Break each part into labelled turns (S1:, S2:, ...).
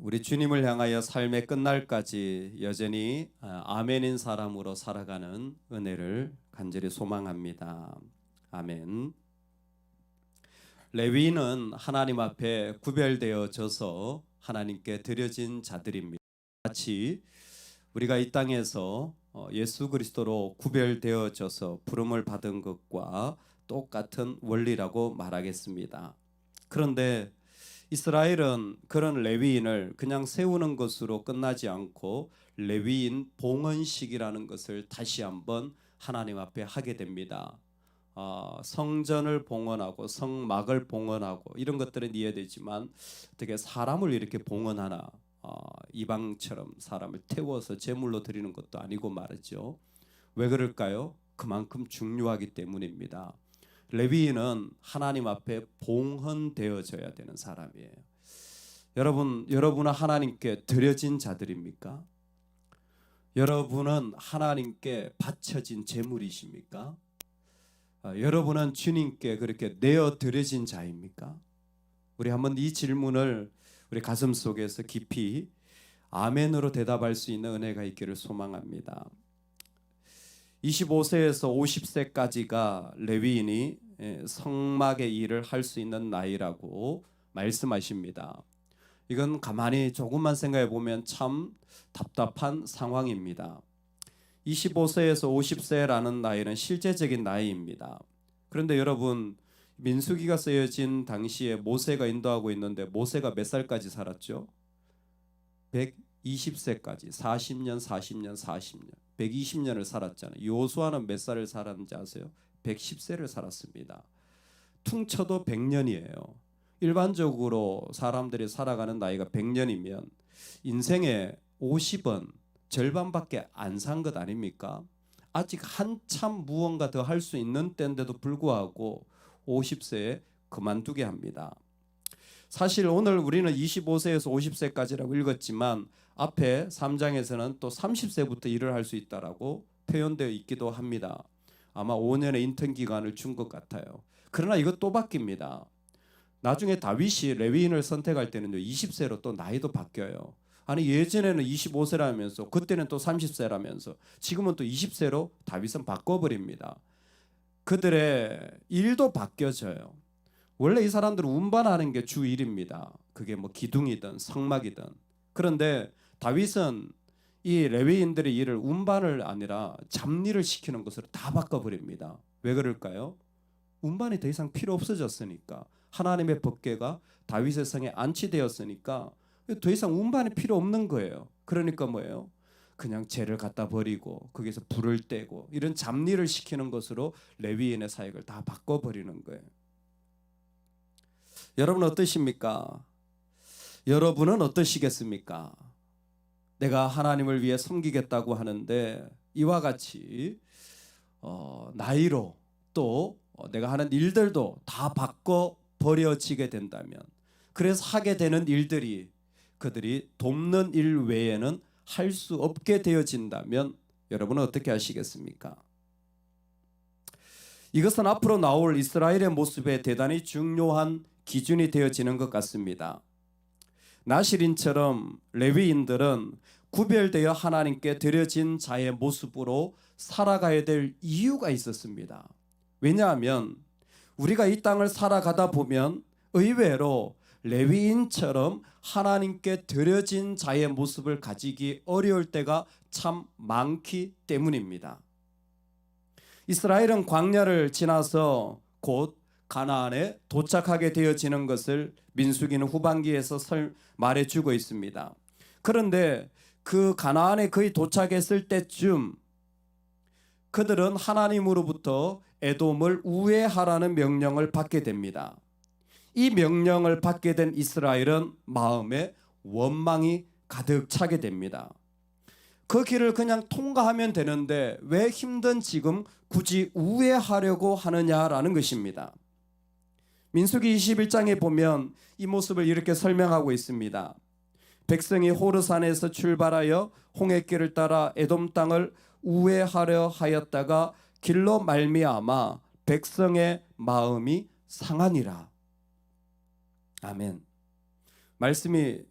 S1: 우리 주님을 향하여 삶의 끝날까지 여전히 아멘인 사람으로 살아가는 은혜를 간절히 소망합니다. 아멘. 레위인은 하나님 앞에 구별되어져서 하나님께 드려진 자들입니다. 마치 우리가 이 땅에서 예수 그리스도로 구별되어져서 부름을 받은 것과 똑같은 원리라고 말하겠습니다. 그런데 이스라엘은 그런 레위인을 그냥 세우는 것으로 끝나지 않고 레위인 봉헌식이라는 것을 다시 한번 하나님 앞에 하게 됩니다. 성전을 봉헌하고 성막을 봉헌하고 이런 것들은 이해되지만 어떻게 사람을 이렇게 봉헌하나, 이방처럼 사람을 태워서 제물로 드리는 것도 아니고 말이죠. 왜 그럴까요? 그만큼 중요하기 때문입니다. 레위인은 하나님 앞에 봉헌되어져야 되는 사람이에요. 여러분은 하나님께 드려진 자들입니까? 여러분은 하나님께 바쳐진 제물이십니까? 여러분은 주님께 그렇게 내어 드려진 자입니까? 우리 한번 이 질문을 우리 가슴 속에서 깊이 아멘으로 대답할 수 있는 은혜가 있기를 소망합니다. 25세에서 50세까지가 레위인이 성막의 일을 할 수 있는 나이라고 말씀하십니다. 이건 가만히 조금만 생각해 보면 참 답답한 상황입니다. 25세에서 50세라는 나이는 실제적인 나이입니다. 그런데 여러분, 민수기가 쓰여진 당시에 모세가 인도하고 있는데 모세가 몇 살까지 살았죠? 120세까지 40년 120년을 살았잖아요. 요수아는 몇 살을 살았는지 아세요? 110세를 살았습니다. 퉁쳐도 100년이에요. 일반적으로 사람들이 살아가는 나이가 100년이면 인생의 50은 절반밖에 안 산 것 아닙니까? 아직 한참 무언가 더 할 수 있는 때인데도 불구하고 50세에 그만두게 합니다. 사실 오늘 우리는 25세에서 50세까지라고 읽었지만 앞에 3장에서는 또 30세부터 일을 할 수 있다라고 표현되어 있기도 합니다. 아마 5년의 인턴 기간을 준 것 같아요. 그러나 이것 또 바뀝니다. 나중에 다윗이 레위인을 선택할 때는요, 20세로 또 나이도 바뀌어요. 아니, 예전에는 25세라면서 그때는 또 30세라면서 지금은 또 20세로 다윗은 바꿔버립니다. 그들의 일도 바뀌어져요. 원래 이 사람들은 운반하는 게 주 일입니다. 그게 뭐 기둥이든 성막이든. 그런데 다윗은 이 레위인들의 일을 운반을 아니라 잡일을 시키는 것으로 다 바꿔버립니다. 왜 그럴까요? 운반이 더 이상 필요 없어졌으니까. 하나님의 법궤가 다윗의 성에 안치되었으니까 더 이상 운반이 필요 없는 거예요. 그러니까 뭐예요? 그냥 재를 갖다 버리고 거기서 불을 떼고 이런 잡일을 시키는 것으로 레위인의 사역을 다 바꿔버리는 거예요. 여러분 어떠십니까? 여러분은 어떠시겠습니까? 내가 하나님을 위해 섬기겠다고 하는데 이와 같이 나이로 또 내가 하는 일들도 다 바꿔버려지게 된다면, 그래서 하게 되는 일들이 그들이 돕는 일 외에는 할 수 없게 되어진다면 여러분은 어떻게 하시겠습니까? 이것은 앞으로 나올 이스라엘의 모습에 대단히 중요한 기준이 되어지는 것 같습니다. 나실인처럼 레위인들은 구별되어 하나님께 드려진 자의 모습으로 살아가야 될 이유가 있었습니다. 왜냐하면 우리가 이 땅을 살아가다 보면 의외로 레위인처럼 하나님께 드려진 자의 모습을 가지기 어려울 때가 참 많기 때문입니다. 이스라엘은 광야를 지나서 곧 가나안에 도착하게 되어지는 것을 민수기는 후반기에서 말해주고 있습니다. 그런데 그 가나안에 거의 도착했을 때쯤 그들은 하나님으로부터 에돔을 우회하라는 명령을 받게 됩니다. 이 명령을 받게 된 이스라엘은 마음에 원망이 가득 차게 됩니다. 그 길을 그냥 통과하면 되는데 왜 힘든 지금 굳이 우회하려고 하느냐라는 것입니다. 민수기 21장에 보면 이 모습을 이렇게 설명하고 있습니다. 백성이 호르산에서 출발하여 홍해길을 따라 에돔 땅을 우회하려 하였다가 길로 말미암아 백성의 마음이 상하니라. 아멘. 말씀이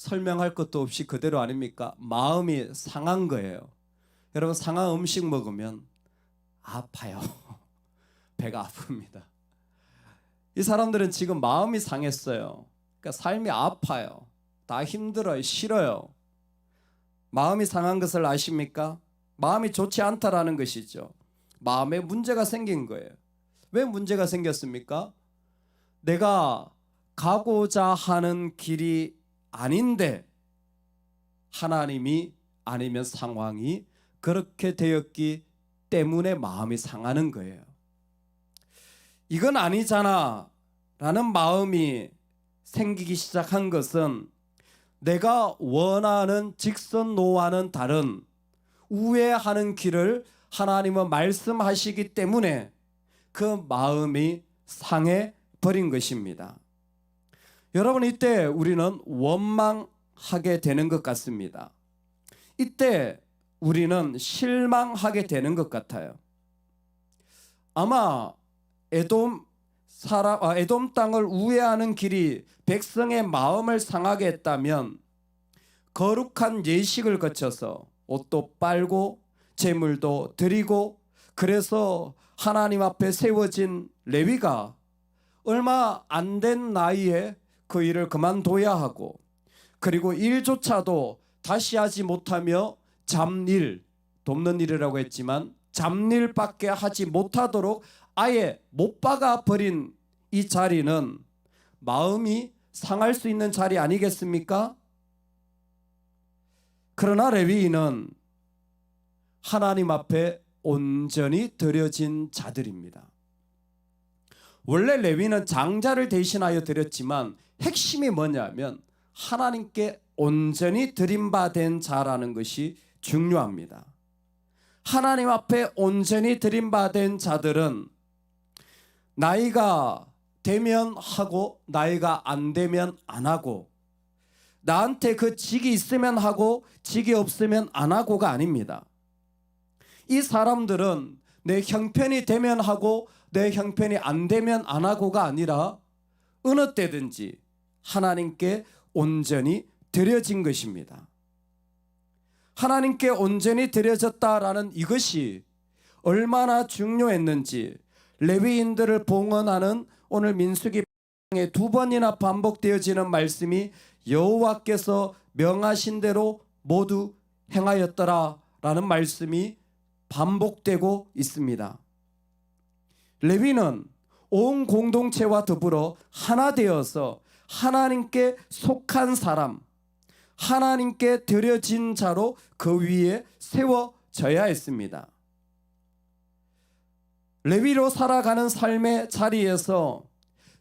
S1: 설명할 것도 없이 그대로 아닙니까? 마음이 상한 거예요. 여러분, 상한 음식 먹으면 아파요. 배가 아픕니다. 이 사람들은 지금 마음이 상했어요. 그러니까 삶이 아파요. 다 힘들어요. 싫어요. 마음이 상한 것을 아십니까? 마음이 좋지 않다라는 것이죠. 마음에 문제가 생긴 거예요. 왜 문제가 생겼습니까? 내가 가고자 하는 길이 아닌데 하나님이 아니면 상황이 그렇게 되었기 때문에 마음이 상하는 거예요. 이건 아니잖아 라는 마음이 생기기 시작한 것은 내가 원하는 직선로와는 다른 우회하는 길을 하나님은 말씀하시기 때문에 그 마음이 상해 버린 것입니다. 여러분, 이때 우리는 원망하게 되는 것 같습니다. 이때 우리는 실망하게 되는 것 같아요. 아마 에돔 땅을 우회하는 길이 백성의 마음을 상하게 했다면 거룩한 예식을 거쳐서 옷도 빨고 제물도 드리고, 그래서 하나님 앞에 세워진 레위가 얼마 안 된 나이에 그 일을 그만둬야 하고, 그리고 일조차도 다시 하지 못하며 잡일, 돕는 일이라고 했지만 잡일밖에 하지 못하도록 아예 못 박아 버린 이 자리는 마음이 상할 수 있는 자리 아니겠습니까? 그러나 레위인은 하나님 앞에 온전히 드려진 자들입니다. 원래 레위는 장자를 대신하여 드렸지만 핵심이 뭐냐면 하나님께 온전히 드림받은 자라는 것이 중요합니다. 하나님 앞에 온전히 드림받은 자들은 나이가 되면 하고 나이가 안 되면 안 하고, 나한테 그 직이 있으면 하고 직이 없으면 안 하고가 아닙니다. 이 사람들은 내 형편이 되면 하고 내 형편이 안 되면 안 하고가 아니라 어느 때든지 하나님께 온전히 드려진 것입니다. 하나님께 온전히 드려졌다라는 이것이 얼마나 중요했는지 레위인들을 봉헌하는 오늘 민수기 에 2번이나 반복되어지는 말씀이 여호와께서 명하신 대로 모두 행하였더라라는 말씀이 반복되고 있습니다. 레위는 온 공동체와 더불어 하나 되어서 하나님께 속한 사람, 하나님께 드려진 자로 그 위에 세워져야 했습니다. 레위로 살아가는 삶의 자리에서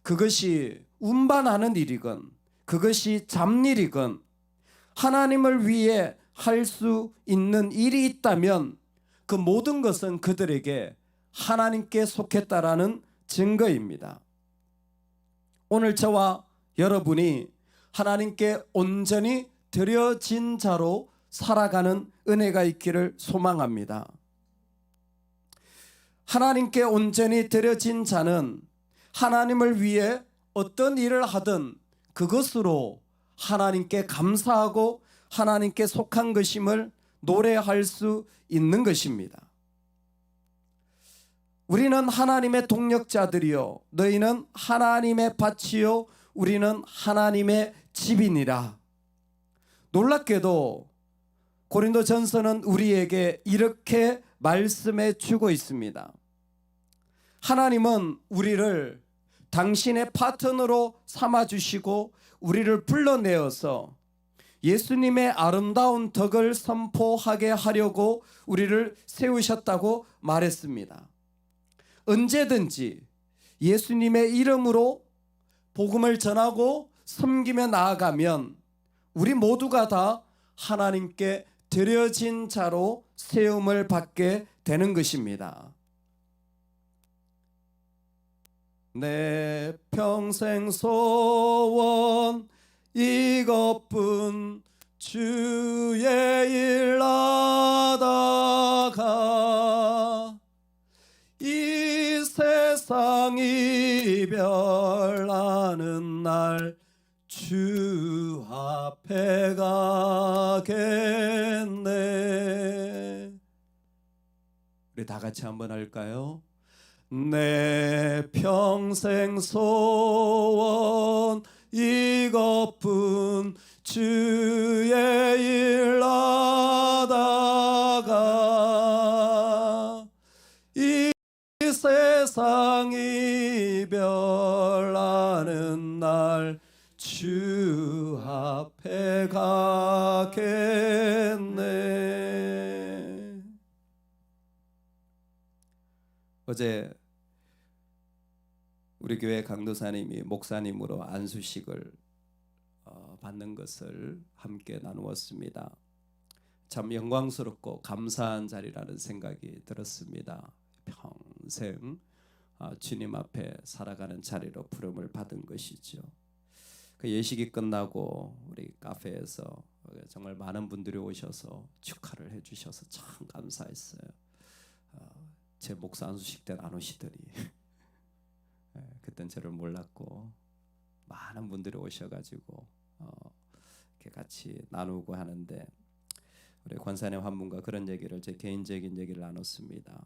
S1: 그것이 운반하는 일이건 그것이 잡일이건 하나님을 위해 할 수 있는 일이 있다면 그 모든 것은 그들에게 하나님께 속했다라는 증거입니다. 오늘 저와 여러분이 하나님께 온전히 드려진 자로 살아가는 은혜가 있기를 소망합니다. 하나님께 온전히 드려진 자는 하나님을 위해 어떤 일을 하든 그것으로 하나님께 감사하고 하나님께 속한 것임을 노래할 수 있는 것입니다. 우리는 하나님의 동력자들이요 너희는 하나님의 밭이요 우리는 하나님의 집이니라. 놀랍게도 고린도전서는 우리에게 이렇게 말씀해 주고 있습니다. 하나님은 우리를 당신의 파트너로 삼아주시고 우리를 불러내어서 예수님의 아름다운 덕을 선포하게 하려고 우리를 세우셨다고 말했습니다. 언제든지 예수님의 이름으로 복음을 전하고 섬기며 나아가면 우리 모두가 다 하나님께 드려진 자로 세움을 받게 되는 것입니다. 내 평생 소원 이것뿐 주의 일 하다가 이 세상 이별하는 날 주 앞에 가겠네. 우리 다 같이 한번 할까요? 내 평생 소원 이것뿐, 주의 일 하다가 이 세상 이별하는 날 주 앞에 가겠네. 어제 우리 교회 강도사님이 목사님으로 안수식을 받는 것을 함께 나누었습니다. 참 영광스럽고 감사한 자리라는 생각이 들었습니다. 평생 주님 앞에 살아가는 자리로 부름을 받은 것이죠. 그 예식이 끝나고 우리 카페에서 정말 많은 분들이 오셔서 축하를 해주셔서 참 감사했어요. 제 목사 안수식 때는 안 오시더니 그땐 저를 몰랐고 많은 분들이 오셔가지고 이렇게 같이 나누고 하는데, 우리 권사님 한 분과 그런 얘기를, 제 개인적인 얘기를 나눴습니다.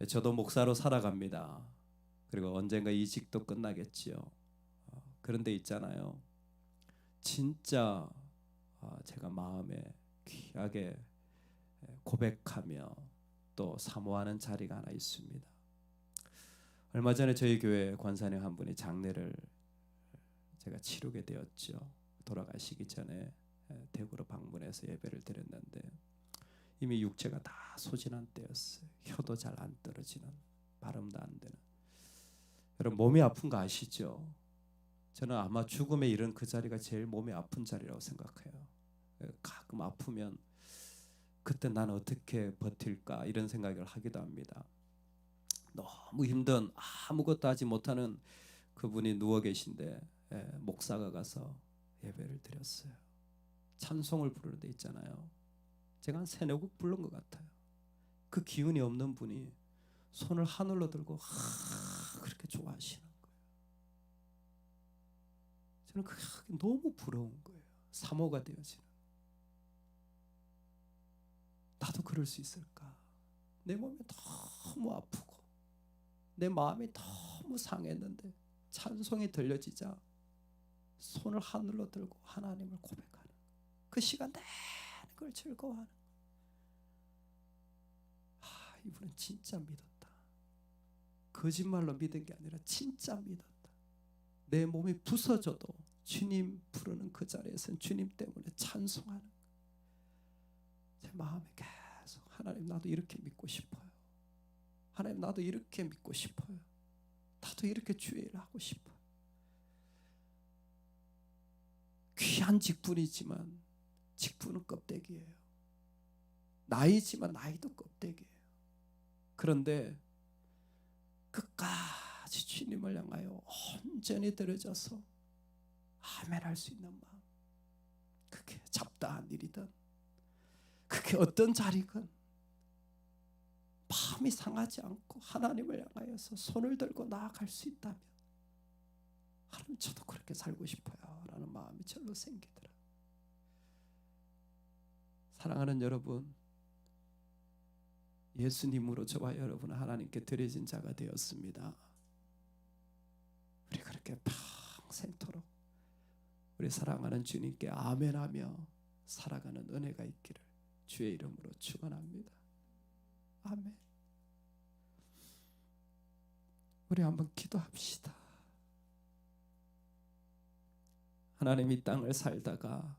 S1: 저도 목사로 살아갑니다. 그리고 언젠가 이직도 끝나겠지요. 그런데 있잖아요, 진짜 제가 마음에 귀하게 고백하며 또 사모하는 자리가 하나 있습니다. 얼마 전에 저희 교회 권사님 한 분이 장례를 제가 치르게 되었죠. 돌아가시기 전에 대구로 방문해서 예배를 드렸는데 이미 육체가 다 소진한 때였어요. 혀도 잘 안 떨어지는, 발음도 안 되는. 여러분, 몸이 아픈 거 아시죠? 저는 아마 죽음에 이른 그 자리가 제일 몸이 아픈 자리라고 생각해요. 가끔 아프면 그때 난 어떻게 버틸까 이런 생각을 하기도 합니다. 너무 힘든, 아무것도 하지 못하는 그분이 누워 계신데 목사가 가서 예배를 드렸어요. 찬송을 부르는 데 있잖아요. 제가 한 3-4곡 부른 것 같아요. 그 기운이 없는 분이 손을 하늘로 들고 그렇게 좋아하시는 거예요. 저는 그게 너무 부러운 거예요. 사모가 되어지는. 나도 그럴 수 있을까? 내 몸이 너무 아프고 내 마음이 너무 상했는데 찬송이 들려지자 손을 하늘로 들고 하나님을 고백하는 그 시간 내내 그걸 즐거워하는. 이분은 진짜 믿었다. 거짓말로 믿은 게 아니라 진짜 믿었다. 내 몸이 부서져도 주님 부르는 그 자리에서는 주님 때문에 찬송하는. 제 마음에 계속 하나님, 나도 이렇게 믿고 싶어요. 하나님, 나도 이렇게 믿고 싶어요. 나도 이렇게 주의 일을 하고 싶어요. 귀한 직분이지만 직분은 껍데기예요. 나이지만 나이도 껍데기예요. 그런데 끝까지 주님을 향하여 온전히 들어져서 아멘할 수 있는 마음, 그게 잡다한 일이든 그게 어떤 자리건 마음이 상하지 않고 하나님을 향하여서 손을 들고 나아갈 수 있다면, 하나님, 저도 그렇게 살고 싶어요 라는 마음이 절로 생기더라. 사랑하는 여러분, 예수님으로 저와 여러분은 하나님께 드려진 자가 되었습니다. 우리 그렇게 평생토록 우리 사랑하는 주님께 아멘하며 살아가는 은혜가 있기를 주의 이름으로 축원합니다. 아멘. 우리 한번 기도합시다. 하나님, 이 땅을 살다가